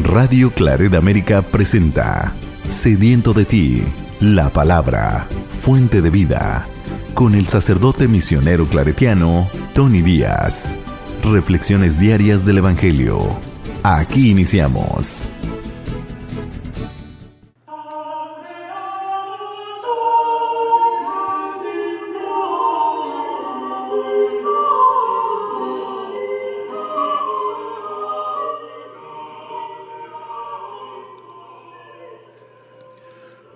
Radio Claret América presenta Sediento de ti, la palabra, fuente de vida, con el sacerdote misionero claretiano Tony Díaz. Reflexiones diarias del Evangelio. Aquí iniciamos.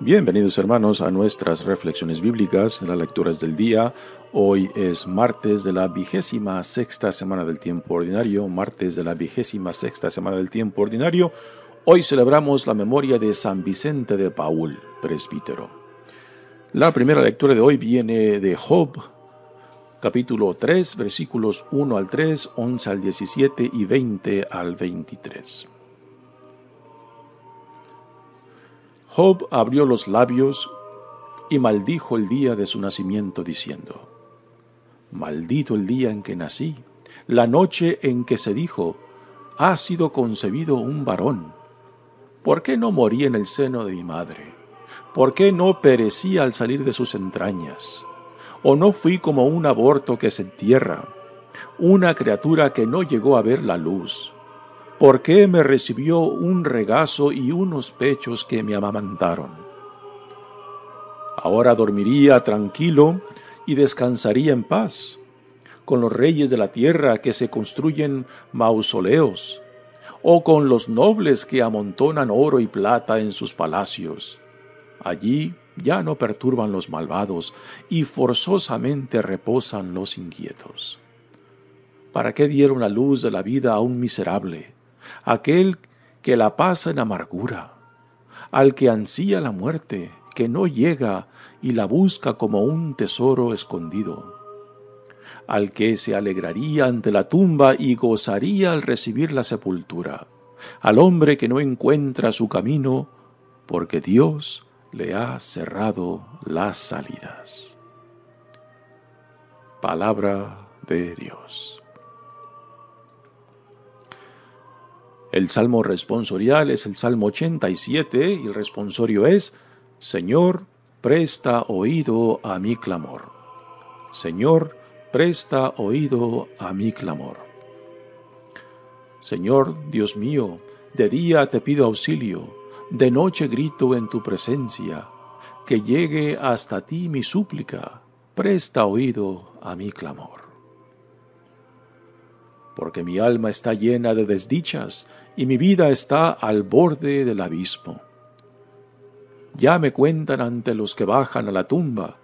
Bienvenidos hermanos a nuestras reflexiones bíblicas, las lecturas del día. Hoy es martes de la 26ª semana del tiempo ordinario, Hoy celebramos la memoria de San Vicente de Paúl, presbítero. La primera lectura de hoy viene de Job, capítulo 3, versículos 1 al 3, 11 al 17 y 20 al 23. Job abrió los labios y maldijo el día de su nacimiento, diciendo: Maldito el día en que nací, la noche en que se dijo, ha sido concebido un varón. ¿Por qué no morí en el seno de mi madre? ¿Por qué no perecí al salir de sus entrañas? ¿O no fui como un aborto que se entierra, una criatura que no llegó a ver la luz? ¿Por qué me recibió un regazo y unos pechos que me amamantaron? Ahora dormiría tranquilo y descansaría en paz, con los reyes de la tierra que se construyen mausoleos, o con los nobles que amontonan oro y plata en sus palacios. Allí ya no perturban los malvados y forzosamente reposan los inquietos. ¿Para qué dieron la luz de la vida a un miserable, aquel que la pasa en amargura, al que ansía la muerte, que no llega y la busca como un tesoro escondido, al que se alegraría ante la tumba y gozaría al recibir la sepultura, al hombre que no encuentra su camino porque Dios le ha cerrado las salidas? Palabra de Dios. El salmo responsorial es el Salmo 87 y el responsorio es: Señor, presta oído a mi clamor. Señor, presta oído a mi clamor. Señor, Dios mío, de día te pido auxilio, de noche grito en tu presencia, que llegue hasta ti mi súplica, presta oído a mi clamor. Porque mi alma está llena de desdichas y mi vida está al borde del abismo. Ya me cuentan ante los que bajan a la tumba,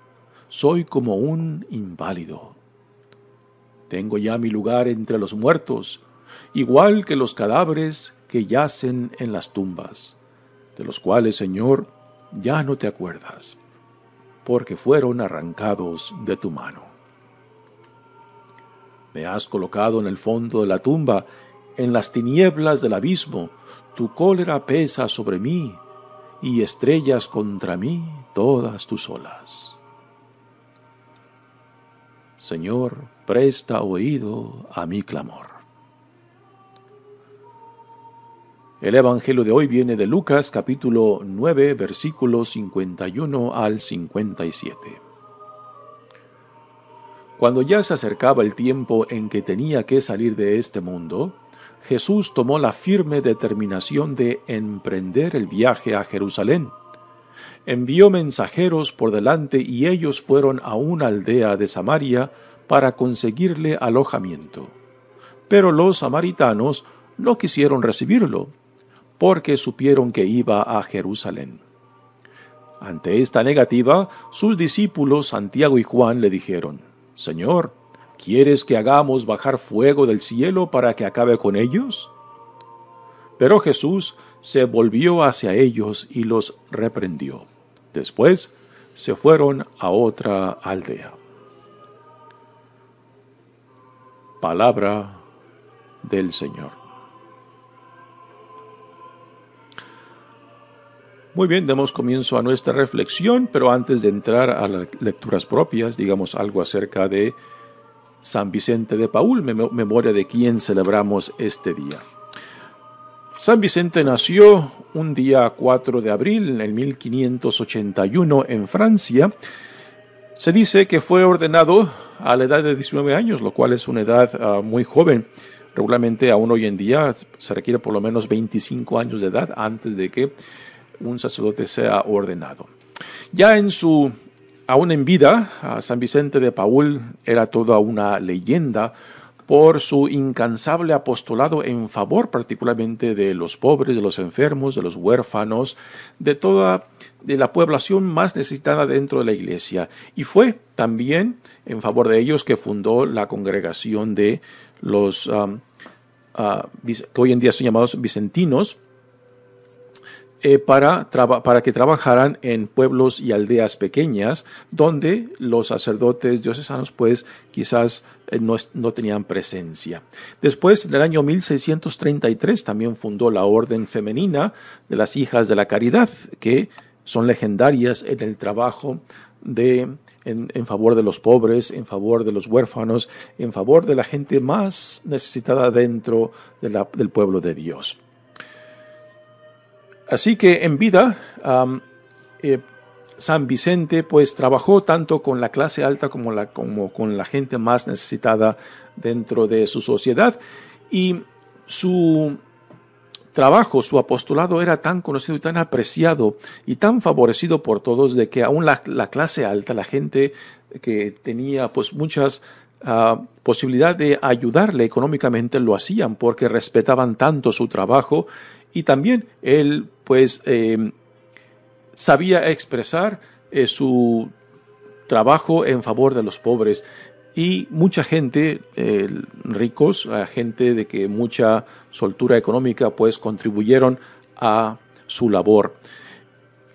soy como un inválido. Tengo ya mi lugar entre los muertos, igual que los cadáveres que yacen en las tumbas, de los cuales, Señor, ya no te acuerdas, porque fueron arrancados de tu mano. Me has colocado en el fondo de la tumba, en las tinieblas del abismo. Tu cólera pesa sobre mí, y estrellas contra mí todas tus olas. Señor, presta oído a mi clamor. El Evangelio de hoy viene de Lucas, capítulo 9, versículos 51 al 57. Cuando ya se acercaba el tiempo en que tenía que salir de este mundo, Jesús tomó la firme determinación de emprender el viaje a Jerusalén. Envió mensajeros por delante y ellos fueron a una aldea de Samaria para conseguirle alojamiento. Pero los samaritanos no quisieron recibirlo, porque supieron que iba a Jerusalén. Ante esta negativa, sus discípulos Santiago y Juan le dijeron: Señor, ¿quieres que hagamos bajar fuego del cielo para que acabe con ellos? Pero Jesús se volvió hacia ellos y los reprendió. Después se fueron a otra aldea. Palabra del Señor. Muy bien, demos comienzo a nuestra reflexión, pero antes de entrar a las lecturas propias, digamos algo acerca de San Vicente de Paúl, memoria de quien celebramos este día. San Vicente nació un día 4 de abril en 1581 en Francia. Se dice que fue ordenado a la edad de 19 años, lo cual es una edad muy joven. Regularmente aún hoy en día se requiere por lo menos 25 años de edad antes de que un sacerdote sea ordenado. Ya aún en vida, San Vicente de Paúl era toda una leyenda por su incansable apostolado en favor particularmente de los pobres, de los enfermos, de los huérfanos, de la población más necesitada dentro de la iglesia. Y fue también en favor de ellos que fundó la congregación de los que hoy en día son llamados vicentinos, para que trabajaran en pueblos y aldeas pequeñas donde los sacerdotes diocesanos pues quizás no tenían presencia. Después, en el año 1633, también fundó la Orden Femenina de las Hijas de la Caridad, que son legendarias en el trabajo en favor de los pobres, en favor de los huérfanos, en favor de la gente más necesitada dentro del pueblo de Dios. Así que en vida, San Vicente pues trabajó tanto con la clase alta como con la gente más necesitada dentro de su sociedad, y su trabajo, su apostolado era tan conocido y tan apreciado y tan favorecido por todos, de que aún la clase alta, la gente que tenía pues muchas posibilidad de ayudarle económicamente, lo hacían porque respetaban tanto su trabajo. Y también él pues sabía expresar su trabajo en favor de los pobres, y mucha gente, ricos, gente de que mucha soltura económica pues contribuyeron a su labor.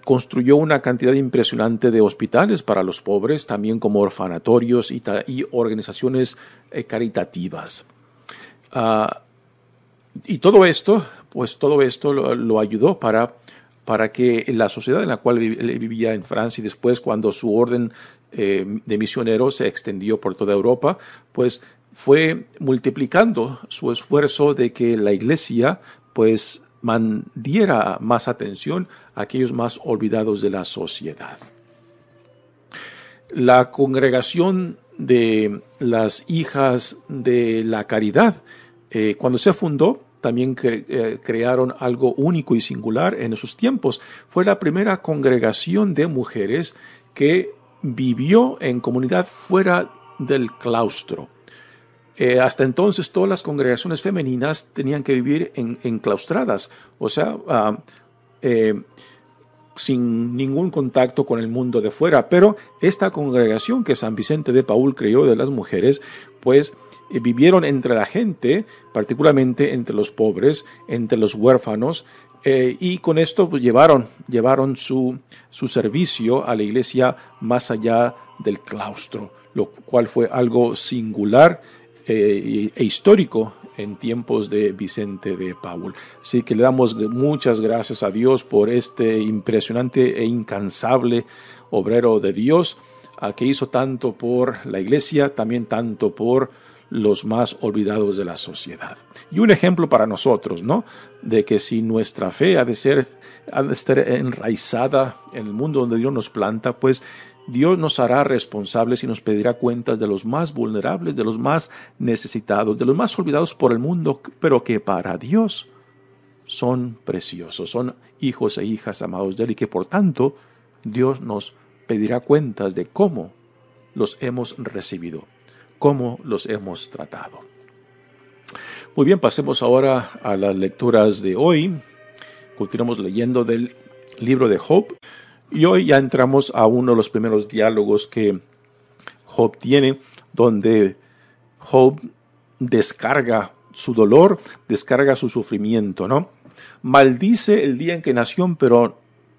Construyó una cantidad impresionante de hospitales para los pobres, también como orfanatorios y organizaciones caritativas. Y todo esto lo ayudó para que la sociedad en la cual él vivía en Francia, y después cuando su orden de misioneros se extendió por toda Europa, pues fue multiplicando su esfuerzo de que la iglesia pues diera más atención a aquellos más olvidados de la sociedad. La congregación de las Hijas de la Caridad, cuando se fundó, también crearon algo único y singular en esos tiempos. Fue la primera congregación de mujeres que vivió en comunidad fuera del claustro. Hasta entonces todas las congregaciones femeninas tenían que vivir enclaustradas, o sea, sin ningún contacto con el mundo de fuera. Pero esta congregación que San Vicente de Paúl creó de las mujeres, pues vivieron entre la gente, particularmente entre los pobres, entre los huérfanos, y con esto pues, llevaron su servicio a la iglesia más allá del claustro, lo cual fue algo singular e histórico en tiempos de Vicente de Paúl. Así que le damos muchas gracias a Dios por este impresionante e incansable obrero de Dios, que hizo tanto por la iglesia, también tanto por los más olvidados de la sociedad. Y un ejemplo para nosotros, ¿no? De que si nuestra fe ha de estar enraizada en el mundo donde Dios nos planta, pues Dios nos hará responsables y nos pedirá cuentas de los más vulnerables, de los más necesitados, de los más olvidados por el mundo, pero que para Dios son preciosos, son hijos e hijas amados de Él, y que por tanto Dios nos pedirá cuentas de cómo los hemos recibido, cómo los hemos tratado. Muy bien, pasemos ahora a las lecturas de hoy. Continuamos leyendo del libro de Job, y hoy ya entramos a uno de los primeros diálogos que Job tiene, donde Job descarga su dolor, descarga su sufrimiento, ¿no? Maldice el día en que nació, pero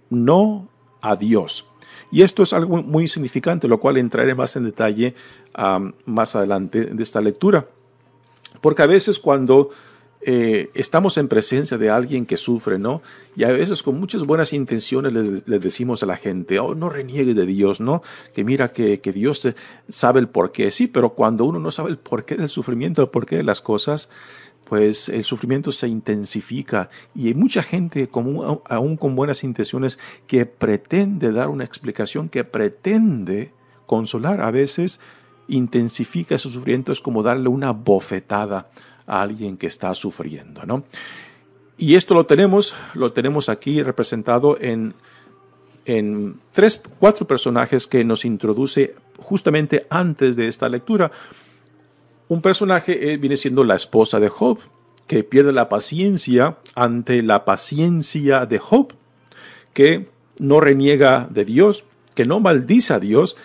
no a Dios. Y esto es algo muy significante, lo cual entraré más en detalle más adelante de esta lectura. Porque a veces cuando estamos en presencia de alguien que sufre, ¿no? Y a veces con muchas buenas intenciones le decimos a la gente, oh, no reniegues de Dios, ¿no? Que mira que Dios sabe el porqué. Sí, pero cuando uno no sabe el porqué del sufrimiento, el porqué de las cosas, pues el sufrimiento se intensifica y hay mucha gente, aún con buenas intenciones, que pretende dar una explicación, que pretende consolar. A veces intensifica ese sufrimiento, es como darle una bofetada a alguien que está sufriendo, ¿no? Y esto lo tenemos aquí representado en 4 personajes que nos introduce justamente antes de esta lectura. Un personaje viene siendo la esposa de Job, que pierde la paciencia ante la paciencia de Job, que no reniega de Dios, que no maldice a Dios,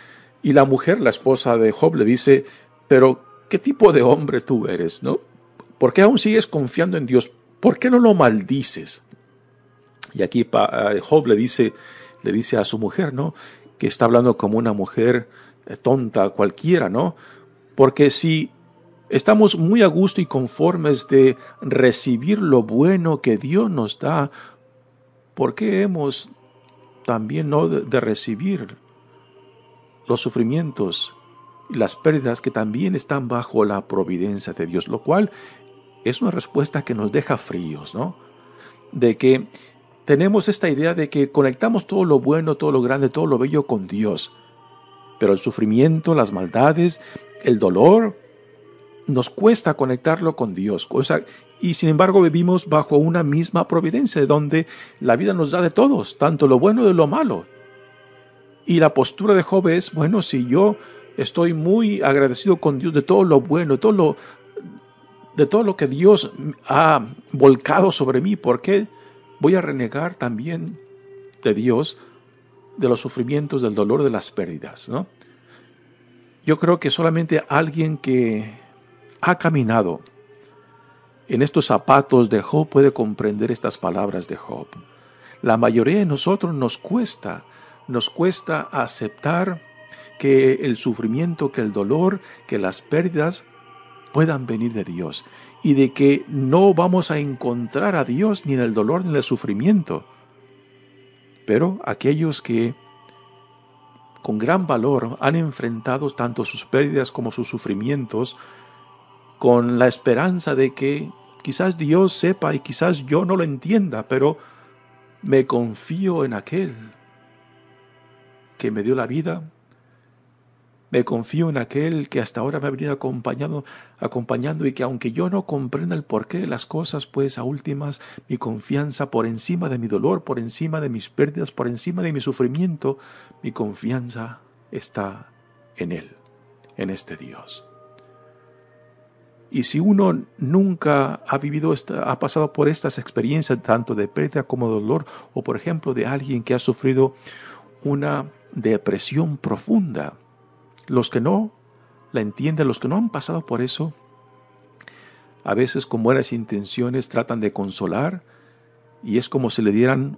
y la mujer, la esposa de Job, le dice: pero ¿qué tipo de hombre tú eres, no? ¿Por qué aún sigues confiando en Dios? ¿Por qué no lo maldices? Y aquí Job le dice a su mujer, ¿no?, que está hablando como una mujer tonta cualquiera, ¿no? Porque si estamos muy a gusto y conformes de recibir lo bueno que Dios nos da, ¿por qué hemos también no de recibir los sufrimientos y las pérdidas que también están bajo la providencia de Dios? Lo cual es una respuesta que nos deja fríos, ¿no? De que tenemos esta idea de que conectamos todo lo bueno, todo lo grande, todo lo bello con Dios. Pero el sufrimiento, las maldades, el dolor, nos cuesta conectarlo con Dios. Y sin embargo vivimos bajo una misma providencia, donde la vida nos da de todos, tanto lo bueno de lo malo. Y la postura de Job es: bueno, si yo estoy muy agradecido con Dios de todo lo bueno, de todo lo que Dios ha volcado sobre mí, ¿por qué voy a renegar también de Dios, de los sufrimientos, del dolor, de las pérdidas, ¿no? Yo creo que solamente alguien que ha caminado en estos zapatos de Job puede comprender estas palabras de Job. La mayoría de nosotros nos cuesta aceptar que el sufrimiento, que el dolor, que las pérdidas puedan venir de Dios, y de que no vamos a encontrar a Dios ni en el dolor ni en el sufrimiento. Pero aquellos que con gran valor han enfrentado tanto sus pérdidas como sus sufrimientos, con la esperanza de que quizás Dios sepa y quizás yo no lo entienda, pero me confío en aquel que me dio la vida, me confío en aquel que hasta ahora me ha venido acompañando, y que aunque yo no comprenda el porqué de las cosas, pues a últimas mi confianza, por encima de mi dolor, por encima de mis pérdidas, por encima de mi sufrimiento, mi confianza está en Él, en este Dios. Y si uno nunca ha pasado por estas experiencias, tanto de pérdida como de dolor, o por ejemplo de alguien que ha sufrido una depresión profunda, los que no la entienden, los que no han pasado por eso, a veces con buenas intenciones tratan de consolar, y es como si le dieran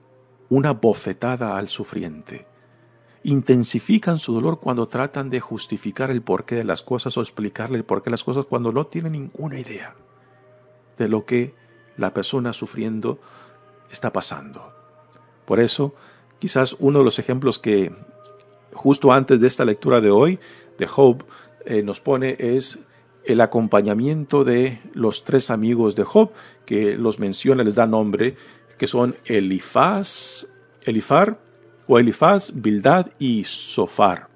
una bofetada al sufriente. Intensifican su dolor cuando tratan de justificar el porqué de las cosas o explicarle el porqué de las cosas, cuando no tienen ninguna idea de lo que la persona sufriendo está pasando. Por eso, quizás uno de los ejemplos que justo antes de esta lectura de hoy, de Job, nos pone es el acompañamiento de los 3 amigos de Job, que los menciona, les da nombre, que son Elifaz, Bildad y Zofar.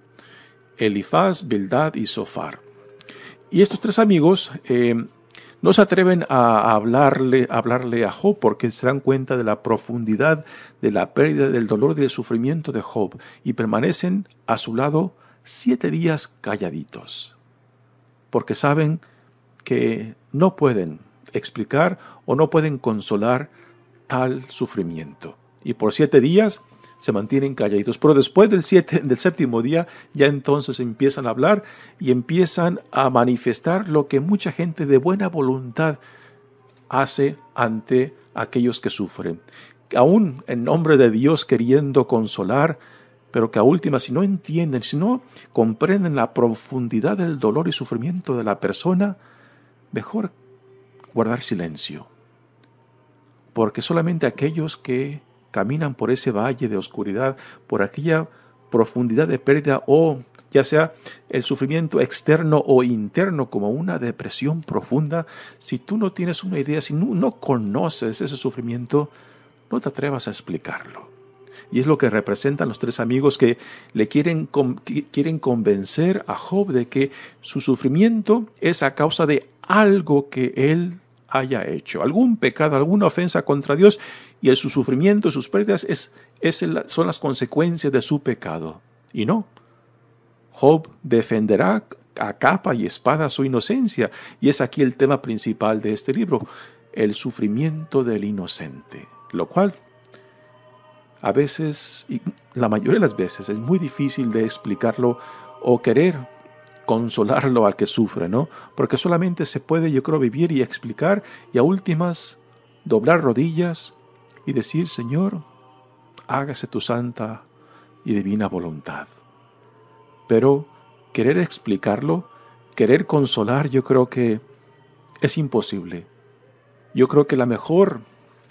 Elifaz, Bildad y Zofar. Y estos 3 amigos no se atreven a hablarle a Job, porque se dan cuenta de la profundidad de la pérdida, del dolor y del sufrimiento de Job, y permanecen a su lado 7 días calladitos, porque saben que no pueden explicar o no pueden consolar tal sufrimiento. Y por 7 días se mantienen calladitos. Pero después del 7º día, ya entonces empiezan a hablar y empiezan a manifestar lo que mucha gente de buena voluntad hace ante aquellos que sufren. Aún en nombre de Dios queriendo consolar, pero que a última, si no entienden, si no comprenden la profundidad del dolor y sufrimiento de la persona, mejor guardar silencio. Porque solamente aquellos que caminan por ese valle de oscuridad, por aquella profundidad de pérdida, o ya sea el sufrimiento externo o interno, como una depresión profunda, si tú no tienes una idea, si no conoces ese sufrimiento, no te atrevas a explicarlo. Y es lo que representan los tres amigos que le quieren convencer a Job de que su sufrimiento es a causa de algo que él haya hecho, algún pecado, alguna ofensa contra Dios, y su sufrimiento, sus pérdidas son las consecuencias de su pecado. Y no, Job defenderá a capa y espada su inocencia, y es aquí el tema principal de este libro, el sufrimiento del inocente, lo cual a veces, y la mayoría de las veces, es muy difícil de explicarlo o querer consolarlo al que sufre, ¿no? Porque solamente se puede, yo creo, vivir y explicar y a últimas doblar rodillas y decir, Señor, hágase tu santa y divina voluntad. Pero querer explicarlo, querer consolar, yo creo que es imposible. Yo creo que la mejor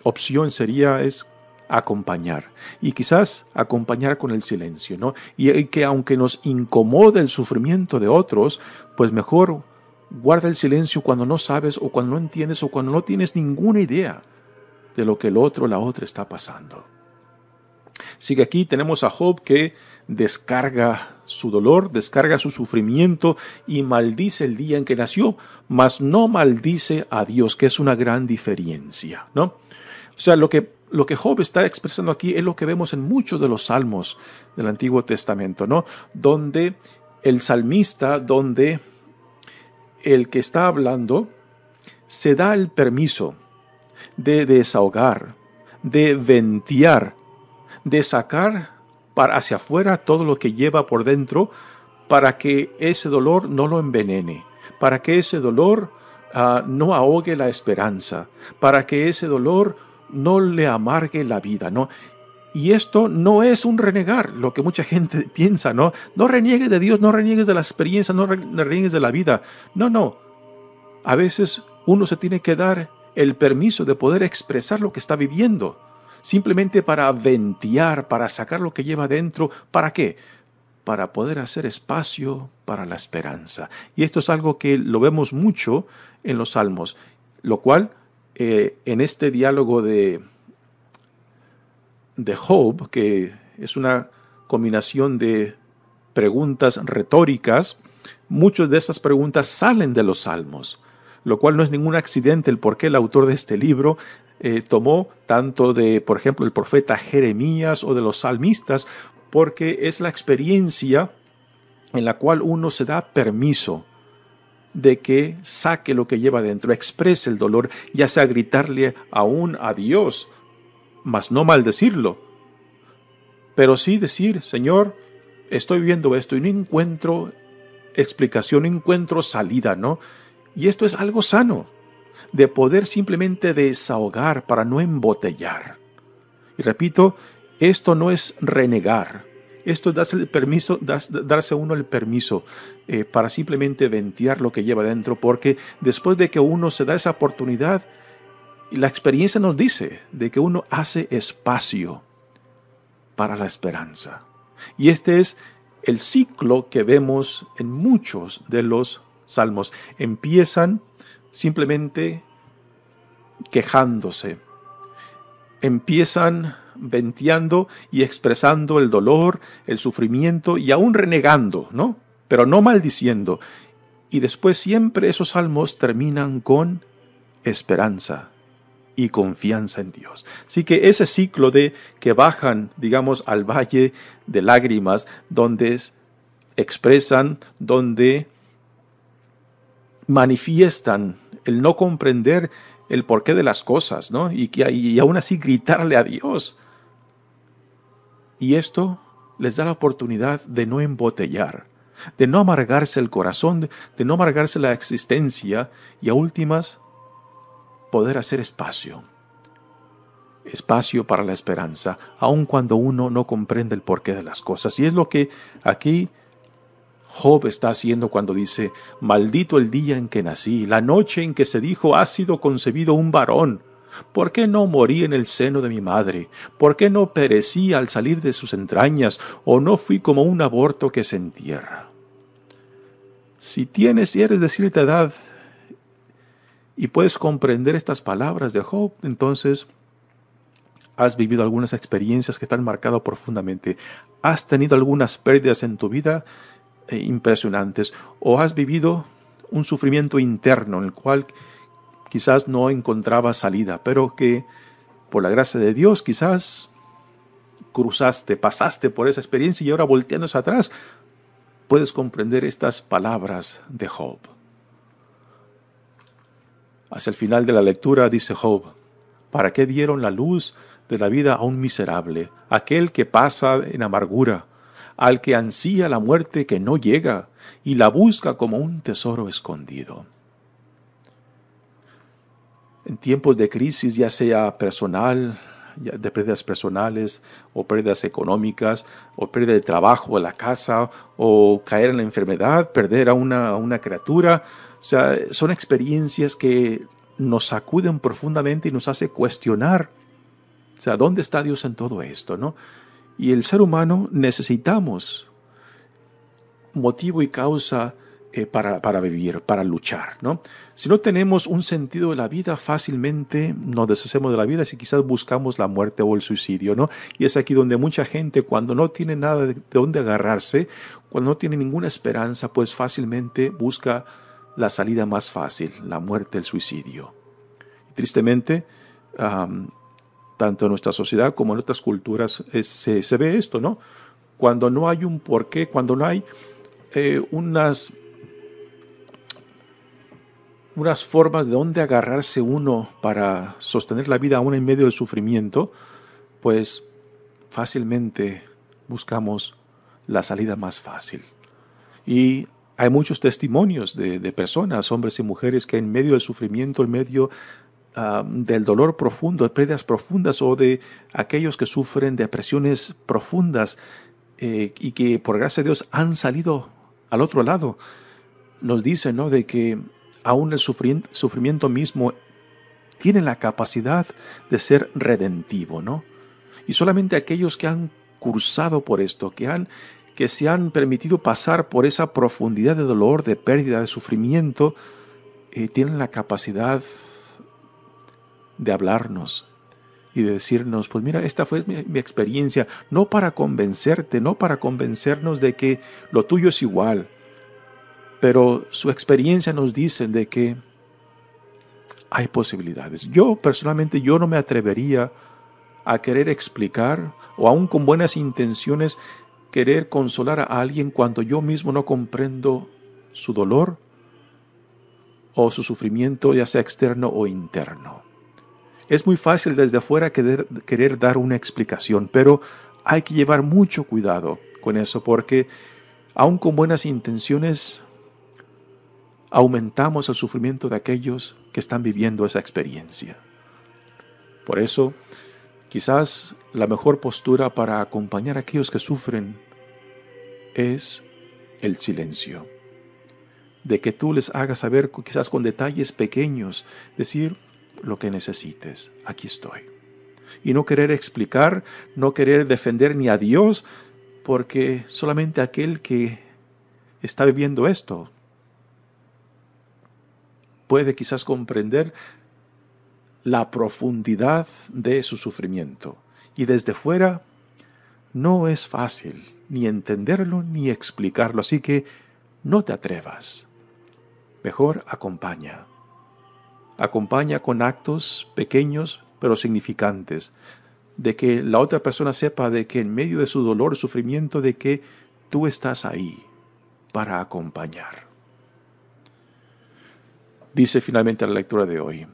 opción es acompañar, y quizás acompañar con el silencio, ¿no? Y que aunque nos incomode el sufrimiento de otros, pues mejor guarda el silencio cuando no sabes o cuando no entiendes o cuando no tienes ninguna idea de lo que el otro o la otra está pasando. Así que aquí tenemos a Job que descarga su dolor, descarga su sufrimiento y maldice el día en que nació, mas no maldice a Dios, que es una gran diferencia, ¿no? O sea, lo que Job está expresando aquí es lo que vemos en muchos de los salmos del Antiguo Testamento, ¿no? Donde el salmista, donde el que está hablando, se da el permiso de desahogar, de ventear, de sacar hacia afuera todo lo que lleva por dentro para que ese dolor no lo envenene, para que ese dolor no ahogue la esperanza, para que ese dolor no le amargue la vida, ¿no? Y esto no es un renegar, lo que mucha gente piensa, ¿no? No reniegues de Dios, no reniegues de la experiencia, no reniegues de la vida. No. A veces uno se tiene que dar el permiso de poder expresar lo que está viviendo, simplemente para ventear, para sacar lo que lleva dentro. ¿Para qué? Para poder hacer espacio para la esperanza. Y esto es algo que lo vemos mucho en los salmos, lo cual en este diálogo de Job, que es una combinación de preguntas retóricas, muchas de estas preguntas salen de los salmos, lo cual no es ningún accidente el por qué el autor de este libro tomó tanto de, por ejemplo, el profeta Jeremías o de los salmistas, porque es la experiencia en la cual uno se da permiso de que saque lo que lleva dentro, exprese el dolor, ya sea gritarle aún a Dios, mas no maldecirlo, pero sí decir, Señor, estoy viviendo esto y no encuentro explicación, no encuentro salida, ¿no? Y esto es algo sano, de poder simplemente desahogar para no embotellar. Y repito, esto no es renegar. Esto es darse uno el permiso para simplemente ventear lo que lleva dentro, porque después de que uno se da esa oportunidad, la experiencia nos dice de que uno hace espacio para la esperanza. Y este es el ciclo que vemos en muchos de los salmos. Empiezan simplemente quejándose, empiezan venteando y expresando el dolor, el sufrimiento y aún renegando, ¿no? Pero no maldiciendo. Y después siempre esos salmos terminan con esperanza y confianza en Dios. Así que ese ciclo de que bajan, digamos, al valle de lágrimas, donde expresan, donde manifiestan el no comprender el porqué de las cosas, ¿no? Y aún así gritarle a Dios. Y esto les da la oportunidad de no embotellar, de no amargarse el corazón, de no amargarse la existencia y a últimas poder hacer espacio para la esperanza, aun cuando uno no comprende el porqué de las cosas. Y es lo que aquí Job está haciendo cuando dice, maldito el día en que nací, la noche en que se dijo, ha sido concebido un varón. ¿Por qué no morí en el seno de mi madre? ¿Por qué no perecí al salir de sus entrañas? ¿O no fui como un aborto que se entierra? Si eres de cierta edad y puedes comprender estas palabras de Job, entonces has vivido algunas experiencias que te han marcado profundamente. Has tenido algunas pérdidas en tu vida impresionantes, o has vivido un sufrimiento interno en el cual quizás no encontrabas salida, pero que por la gracia de Dios quizás pasaste por esa experiencia y ahora volteándose atrás puedes comprender estas palabras de Job. Hacia el final de la lectura dice Job: ¿para qué dieron la luz de la vida a un miserable, aquel que pasa en amargura, al que ansía la muerte que no llega y la busca como un tesoro escondido? En tiempos de crisis, ya sea personal, de pérdidas personales, o pérdidas económicas, o pérdida de trabajo, de la casa, o caer en la enfermedad, perder a una criatura, o sea, son experiencias que nos sacuden profundamente y nos hace cuestionar, o sea, ¿dónde está Dios en todo esto, no? Y el ser humano necesitamos motivo y causa para vivir, para luchar, ¿no? Si no tenemos un sentido de la vida, fácilmente nos deshacemos de la vida si quizás buscamos la muerte o el suicidio, ¿no? Y es aquí donde mucha gente, cuando no tiene nada de dónde agarrarse, cuando no tiene ninguna esperanza, pues fácilmente busca la salida más fácil, la muerte, el suicidio. Y tristemente, tanto en nuestra sociedad como en otras culturas se ve esto, ¿no? Cuando no hay un porqué, cuando no hay unas formas de dónde agarrarse uno para sostener la vida aún en medio del sufrimiento, pues fácilmente buscamos la salida más fácil. Y hay muchos testimonios de personas, hombres y mujeres, que en medio del sufrimiento, en medio del dolor profundo, de pérdidas profundas, o de aquellos que sufren depresiones profundas y que por gracia de Dios han salido al otro lado, nos dicen, ¿no?, de que aún el sufrimiento mismo tiene la capacidad de ser redentivo, ¿no? Y solamente aquellos que han cursado por esto, que se han permitido pasar por esa profundidad de dolor, de pérdida, de sufrimiento, tienen la capacidad de hablarnos y de decirnos: pues mira, esta fue mi experiencia, no para convencerte, no para convencernos de que lo tuyo es igual, pero su experiencia nos dice de que hay posibilidades. Yo personalmente no me atrevería a querer explicar, o aún con buenas intenciones querer consolar a alguien cuando yo mismo no comprendo su dolor o su sufrimiento, ya sea externo o interno. Es muy fácil desde afuera querer dar una explicación, pero hay que llevar mucho cuidado con eso, porque aún con buenas intenciones aumentamos el sufrimiento de aquellos que están viviendo esa experiencia. Por eso, quizás la mejor postura para acompañar a aquellos que sufren es el silencio. De que tú les hagas saber, quizás con detalles pequeños, decir lo que necesites, aquí estoy. Y no querer explicar, no querer defender ni a Dios, porque solamente aquel que está viviendo esto puede quizás comprender la profundidad de su sufrimiento. Y desde fuera no es fácil ni entenderlo ni explicarlo, así que no te atrevas. Mejor acompaña. Acompaña con actos pequeños pero significantes, de que la otra persona sepa de que en medio de su dolor y sufrimiento, de que tú estás ahí para acompañar. Dice finalmente la lectura de hoy: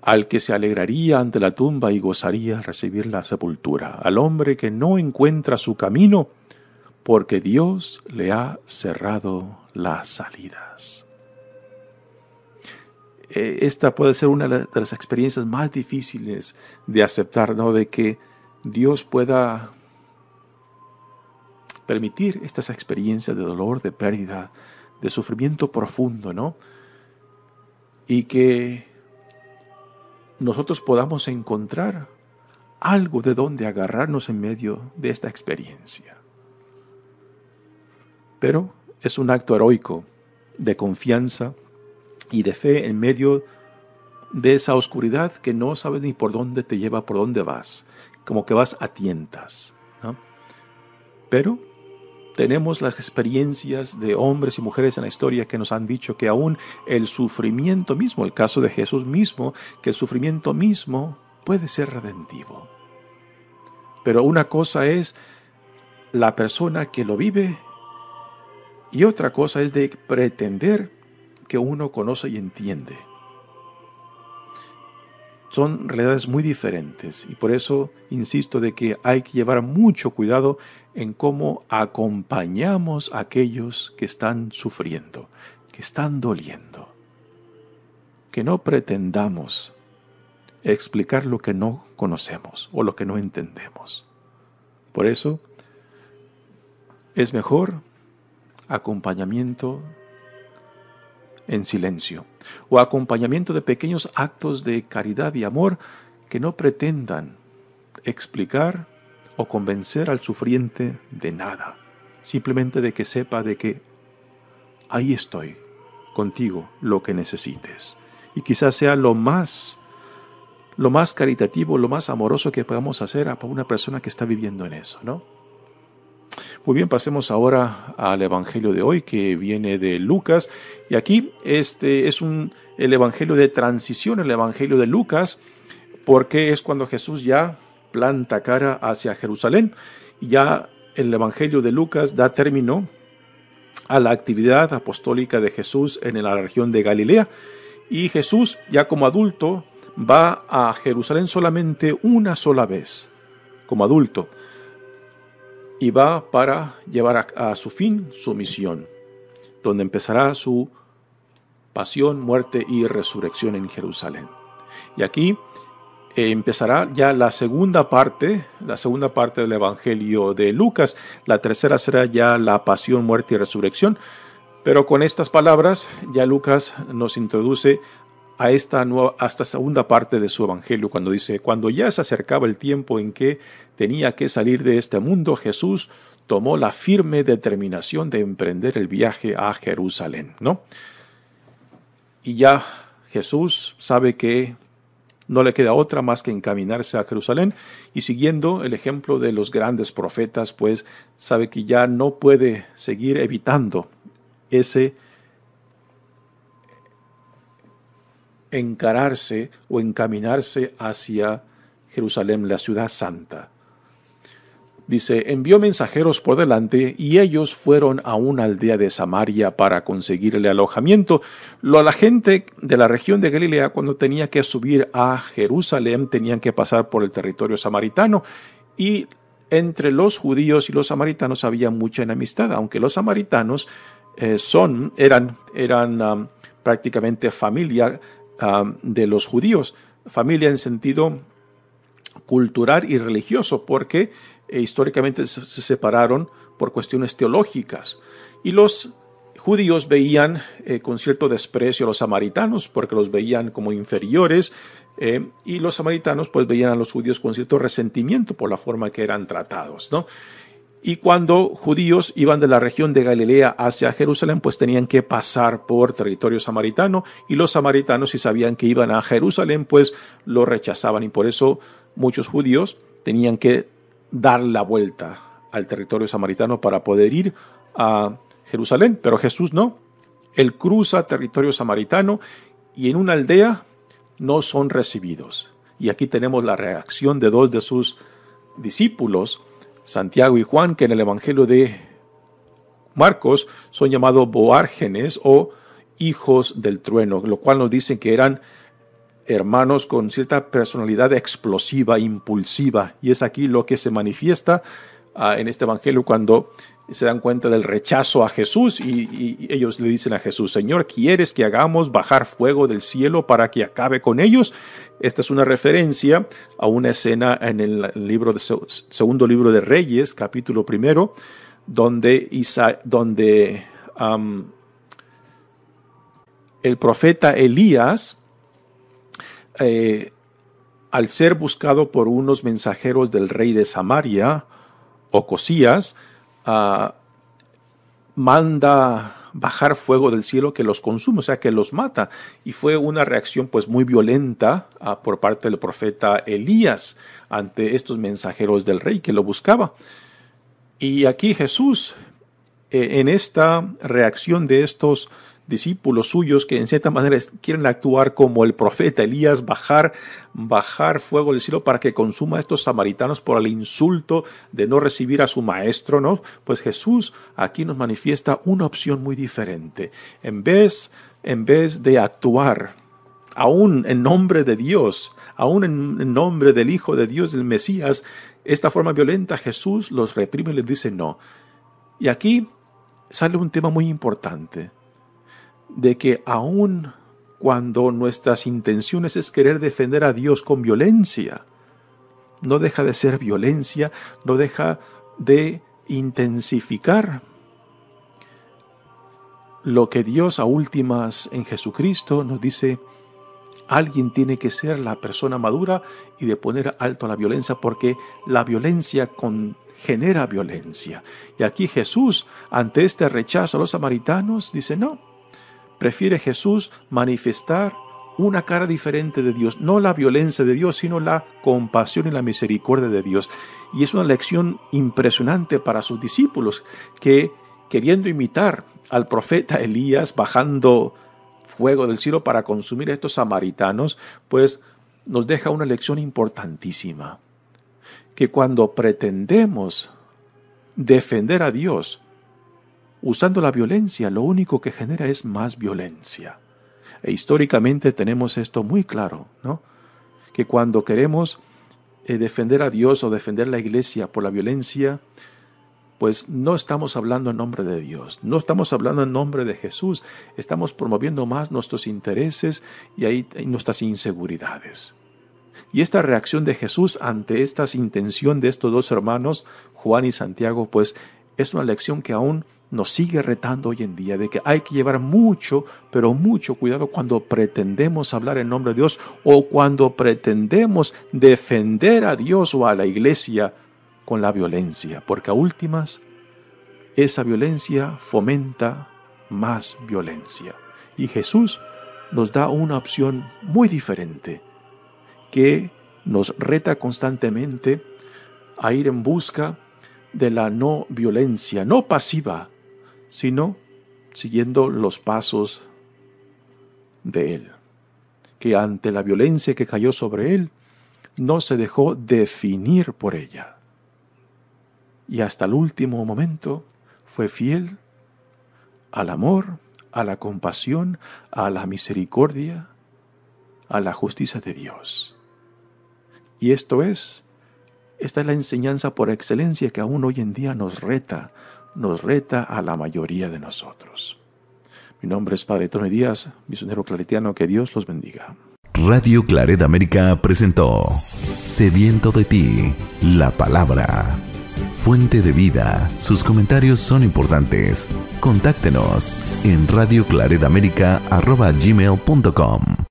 al que se alegraría ante la tumba y gozaría recibir la sepultura, al hombre que no encuentra su camino, porque Dios le ha cerrado las salidas. Esta puede ser una de las experiencias más difíciles de aceptar, ¿no? De que Dios pueda permitir estas experiencias de dolor, de pérdida, de sufrimiento profundo, ¿no? Y que nosotros podamos encontrar algo de donde agarrarnos en medio de esta experiencia. pero es un acto heroico de confianza y de fe en medio de esa oscuridad que no sabes ni por dónde te lleva, por dónde vas, como que vas a tientas, ¿no? Pero tenemos las experiencias de hombres y mujeres en la historia que nos han dicho que aún el sufrimiento mismo, el caso de Jesús mismo, que el sufrimiento mismo puede ser redentivo. Pero una cosa es la persona que lo vive y otra cosa es de pretender que uno conoce y entiende. Son realidades muy diferentes y por eso insisto de que hay que llevar mucho cuidado en cómo acompañamos a aquellos que están sufriendo, que están doliendo. Que no pretendamos explicar lo que no conocemos o lo que no entendemos. Por eso es mejor acompañamiento en silencio o acompañamiento de pequeños actos de caridad y amor que no pretendan explicar o convencer al sufriente de nada, simplemente de que sepa de que ahí estoy contigo, lo que necesites. Y quizás sea lo más caritativo, lo más amoroso que podamos hacer para una persona que está viviendo en eso, ¿no? Muy bien, pasemos ahora al Evangelio de hoy, que viene de Lucas. Y aquí es el Evangelio de transición, el Evangelio de Lucas, porque es cuando Jesús ya planta cara hacia Jerusalén. Y ya el Evangelio de Lucas da término a la actividad apostólica de Jesús en la región de Galilea. Y Jesús, ya como adulto, va a Jerusalén solamente una sola vez, como adulto. Y va para llevar a su fin su misión, donde empezará su pasión, muerte y resurrección en Jerusalén. Y aquí empezará ya la segunda parte del Evangelio de Lucas. La tercera será ya la pasión, muerte y resurrección. Pero con estas palabras ya Lucas nos introduce a esta segunda parte de su Evangelio, cuando dice: cuando ya se acercaba el tiempo en que tenía que salir de este mundo, Jesús tomó la firme determinación de emprender el viaje a Jerusalén, ¿no? Y ya Jesús sabe que no le queda otra más que encaminarse a Jerusalén, y siguiendo el ejemplo de los grandes profetas, pues sabe que ya no puede seguir evitando ese encararse o encaminarse hacia Jerusalén, la ciudad santa. Dice: envió mensajeros por delante y ellos fueron a una aldea de Samaria para conseguirle alojamiento. La gente de la región de Galilea, cuando tenía que subir a Jerusalén, tenían que pasar por el territorio samaritano, y entre los judíos y los samaritanos había mucha enemistad, aunque los samaritanos eran prácticamente familia de los judíos, familia en sentido cultural y religioso, porque históricamente se separaron por cuestiones teológicas, y los judíos veían con cierto desprecio a los samaritanos porque los veían como inferiores, y los samaritanos pues veían a los judíos con cierto resentimiento por la forma que eran tratados, ¿no? Y cuando judíos iban de la región de Galilea hacia Jerusalén, pues tenían que pasar por territorio samaritano, y los samaritanos, si sabían que iban a Jerusalén, pues lo rechazaban, y por eso muchos judíos tenían que dar la vuelta al territorio samaritano para poder ir a Jerusalén. Pero Jesús no. Él cruza territorio samaritano y en una aldea no son recibidos. Y aquí tenemos la reacción de dos de sus discípulos, Santiago y Juan, que en el Evangelio de Marcos son llamados Boárgenes o hijos del trueno, lo cual nos dicen que eran hermanos con cierta personalidad explosiva, impulsiva, y es aquí lo que se manifiesta en este Evangelio cuando se dan cuenta del rechazo a Jesús, y ellos le dicen a Jesús: Señor, ¿quieres que hagamos bajar fuego del cielo para que acabe con ellos? Esta es una referencia a una escena en el segundo libro de Reyes, capítulo 1, donde el profeta Elías, al ser buscado por unos mensajeros del rey de Samaria, Ocosías, manda bajar fuego del cielo que los consume, o sea, que los mata. Y fue una reacción pues muy violenta por parte del profeta Elías ante estos mensajeros del rey que lo buscaba. Y aquí Jesús, en esta reacción de estos discípulos suyos que en cierta manera quieren actuar como el profeta Elías, bajar fuego del cielo para que consuma a estos samaritanos por el insulto de no recibir a su maestro, ¿no? Pues Jesús aquí nos manifiesta una opción muy diferente. En vez de actuar aún en nombre de Dios, aún en nombre del Hijo de Dios, del Mesías, esta forma violenta, Jesús los reprime y les dice no. Y aquí sale un tema muy importante, de que aun cuando nuestras intenciones es querer defender a Dios con violencia, no deja de ser violencia, no deja de intensificar lo que Dios a últimas en Jesucristo nos dice: alguien tiene que ser la persona madura y de poner alto a la violencia, porque la violencia genera violencia. Y aquí Jesús, ante este rechazo a los samaritanos, dice no. Prefiere Jesús manifestar una cara diferente de Dios, no la violencia de Dios, sino la compasión y la misericordia de Dios. Y es una lección impresionante para sus discípulos, que queriendo imitar al profeta Elías, bajando fuego del cielo para consumir a estos samaritanos, pues nos deja una lección importantísima, que cuando pretendemos defender a Dios usando la violencia, lo único que genera es más violencia. E históricamente tenemos esto muy claro, ¿no? Que cuando queremos defender a Dios o defender la iglesia por la violencia, pues no estamos hablando en nombre de Dios, no estamos hablando en nombre de Jesús, estamos promoviendo más nuestros intereses y ahí nuestras inseguridades. Y esta reacción de Jesús ante esta intención de estos dos hermanos, Juan y Santiago, pues es una lección que aún nos sigue retando hoy en día, de que hay que llevar mucho, pero mucho cuidado cuando pretendemos hablar en nombre de Dios o cuando pretendemos defender a Dios o a la iglesia con la violencia, porque a últimas esa violencia fomenta más violencia. Y Jesús nos da una opción muy diferente, que nos reta constantemente a ir en busca de la no violencia, no pasiva, sino siguiendo los pasos de Él, que ante la violencia que cayó sobre Él, no se dejó definir por ella. Y hasta el último momento fue fiel al amor, a la compasión, a la misericordia, a la justicia de Dios. Y esta es la enseñanza por excelencia que aún hoy en día nos reta a la mayoría de nosotros. Mi nombre es Padre Tony Díaz, misionero claretiano. Que Dios los bendiga. Radio Claret América presentó Sediento de ti, la palabra. Fuente de vida. Sus comentarios son importantes. Contáctenos en radioclaretamerica@gmail.com.